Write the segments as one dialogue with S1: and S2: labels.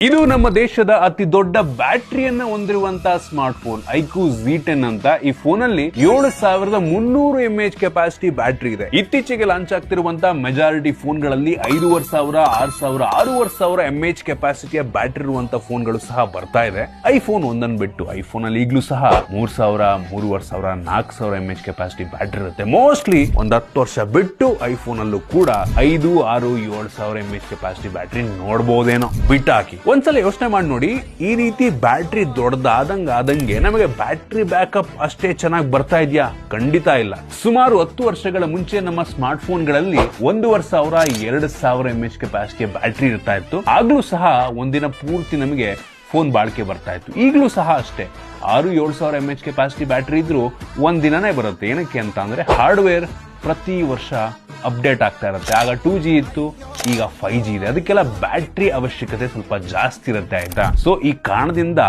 S1: ಇದು ನಮ್ಮ ದೇಶದ ಅತಿ ದೊಡ್ಡ ಬ್ಯಾಟರಿಯನ್ನ ಹೊಂದಿರುವಂತಹ ಸ್ಮಾರ್ಟ್ ಫೋನ್ iQOO Z10 ಅಂತ. ಈ ಫೋನ್ ಅಲ್ಲಿ 7300 mAh ಕೆಪಾಸಿಟಿ ಬ್ಯಾಟರಿ ಇದೆ. ಇತ್ತೀಚೆಗೆ ಲಾಂಚ್ ಆಗ್ತಿರುವಂತಹ ಮೆಜಾರಿಟಿ ಫೋನ್ ಗಳಲ್ಲಿ 5500, 6000, 6500 mAh ಕೆಪಾಸಿಟಿಯ ಬ್ಯಾಟರಿ ಇರುವಂತಹ ಫೋನ್ ಗಳು ಸಹ ಬರ್ತಾ ಇದೆ. ಐಫೋನ್ ಒಂದನ್ನು ಬಿಟ್ಟು ಐಫೋನ್ ಅಲ್ಲಿ ಈಗಲೂ ಸಹ 3000, 3500, 4000 mAh ಕೆಪಾಸಿಟಿ ಬ್ಯಾಟರಿ ಇರುತ್ತೆ. ಮೋಸ್ಟ್ಲಿ ಒಂದ್ 10 ವರ್ಷ ಬಿಟ್ಟು ಐಫೋನ್ ಅಲ್ಲೂ ಕೂಡ 5, 6, 7000 mAh ಕೆಪಾಸಿಟಿ ಬ್ಯಾಟರಿ ನೋಡಬಹುದೇನೋ. ಬಿಟ್ಟಾಕಿ ಒಂದ್ಸಲ ಯೋಚನೆ ಮಾಡಿ ನೋಡಿ, ಈ ರೀತಿ ಬ್ಯಾಟ್ರಿ ದೊಡ್ಡದಾದಂಗೆ ನಮಗೆ ಬ್ಯಾಟ್ರಿ ಬ್ಯಾಕಪ್ ಅಷ್ಟೇ ಚೆನ್ನಾಗಿ ಬರ್ತಾ ಇದೆಯಾ? ಖಂಡಿತ ಇಲ್ಲ. ಸುಮಾರು 10 ವರ್ಷಗಳ ಮುಂಚೆ ನಮ್ಮ ಸ್ಮಾರ್ಟ್ ಫೋನ್ ಗಳಲ್ಲಿ 1500, 2000 mAh ಕೆಪಾಸಿಟಿಯ ಬ್ಯಾಟ್ರಿ ಇರ್ತಾ ಇತ್ತು. ಆಗ್ಲೂ ಸಹ ಒಂದಿನ ಪೂರ್ತಿ ನಮಗೆ ಫೋನ್ ಬಾಳಿಕೆ ಬರ್ತಾ ಇತ್ತು. ಈಗಲೂ ಸಹ ಅಷ್ಟೇ 6-7000 mAh ಕೆಪಾಸಿಟಿ ಬ್ಯಾಟ್ರಿ ಇದ್ರು ಒಂದ್ ದಿನನೇ ಬರುತ್ತೆ. ಏನಕ್ಕೆ ಅಂತ ಅಂದ್ರೆ ಹಾರ್ಡ್ವೇರ್ ಪ್ರತಿ ವರ್ಷ ಅಪ್ಡೇಟ್ ಆಗ್ತಾ ಇರುತ್ತೆ. ಆಗ 2G ಇತ್ತು, ಈಗ 5G ಇದೆ. ಅದಕ್ಕೆಲ್ಲ ಬ್ಯಾಟ್ರಿ ಅವಶ್ಯಕತೆ ಸ್ವಲ್ಪ ಜಾಸ್ತಿ ಇರುತ್ತೆ, ಆಯ್ತಾ? ಸೊ ಈ ಕಾರಣದಿಂದ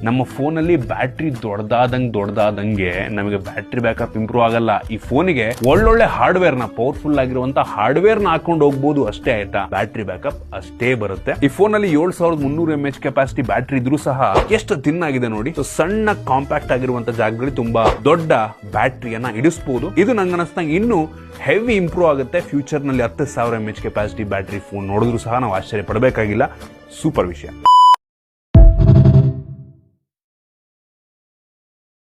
S1: ನಮ್ಮ ಫೋನ್ ಅಲ್ಲಿ ಬ್ಯಾಟ್ರಿ ದೊಡ್ಡದಾದಂಗೆ ನಮಗೆ ಬ್ಯಾಟ್ರಿ ಬ್ಯಾಕಪ್ ಇಂಪ್ರೂವ್ ಆಗಲ್ಲ. ಈ ಫೋನಿಗೆ ಒಳ್ಳೊಳ್ಳೆ ಹಾರ್ಡ್ವೇರ್ ನ, ಪವರ್ಫುಲ್ ಆಗಿರುವಂತಹ ಹಾರ್ಡ್ವೇರ್ ನ ಹಾಕೊಂಡು ಹೋಗ್ಬೋದು ಅಷ್ಟೇ, ಆಯ್ತಾ? ಬ್ಯಾಟ್ರಿ ಬ್ಯಾಕಪ್ ಅಷ್ಟೇ ಬರುತ್ತೆ. ಈ ಫೋನ್ ಅಲ್ಲಿ 7300 mAh ಕೆಪಾಸಿಟಿ ಬ್ಯಾಟ್ರಿ ಇದ್ರೂ ಸಹ ಎಷ್ಟು ತಿನ್ನಾಗಿದೆ ನೋಡಿ. ಸಣ್ಣ ಕಾಂಪ್ಯಾಕ್ಟ್ ಆಗಿರುವಂತಹ ಜಾಗದಲ್ಲಿ ತುಂಬಾ ದೊಡ್ಡ ಬ್ಯಾಟ್ರಿಯನ್ನ ಇಡಿಸಬಹುದು. ಇದು ನಂಗೆ ಅನಿಸ್ದಂಗೆ ಇನ್ನು ಹೆವಿ ಇಂಪ್ರೂವ್ ಆಗುತ್ತೆ. ಫ್ಯೂಚರ್ ನಲ್ಲಿ 10000 mAh ಕೆಪಾಸಿಟಿ ಬ್ಯಾಟ್ರಿ ಫೋನ್ ನೋಡಿದ್ರು ಸಹ ನಾವು ಆಶ್ಚರ್ಯ ಪಡಬೇಕಾಗಿಲ್ಲ. ಸೂಪರ್ ವಿಷಯ.